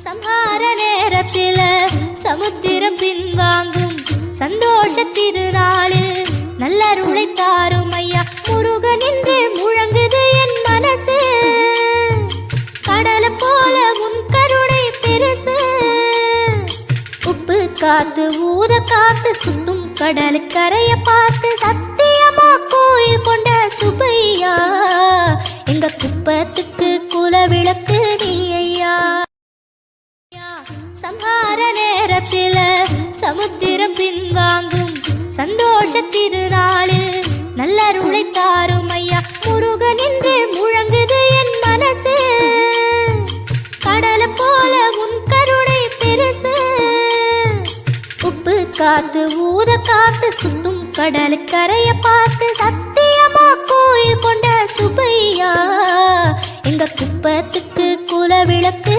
சம்ஹார நேரத்தில சமுத்திரம் பின்வாங்கும் சந்தோஷ திருநாளில் நல்லருளை தாரும் ஐயா முருகன் என்று முழங்குது என் மனசு. கடலை போல உன் கருணை பெருசு. உப்பு காத்து ஊத காத்து சுத்தும் கடலு கரைய பார்த்து சத்தியமா கோயில் கொண்ட சுபையா எங்க குப்பத்துக்கு குலவிளக்கு நீ ஐயா. சம்ஹார நேரத்தில சமுத்திரம் பின்வாங்கும் சந்தோஷ திருநாளில் நல்லருளை தாரும் ஐயா முருகன் என்று முழங்குது என் மனசு. கடலை போல உன் கருணை பெருசு. உப்பு காத்து ஊத காத்து சுத்தும் கடலு கரைய பார்த்து சத்தியமா கோயில் கொண்ட சுபையா எங்க குப்பத்துக்கு குலவிளக்கு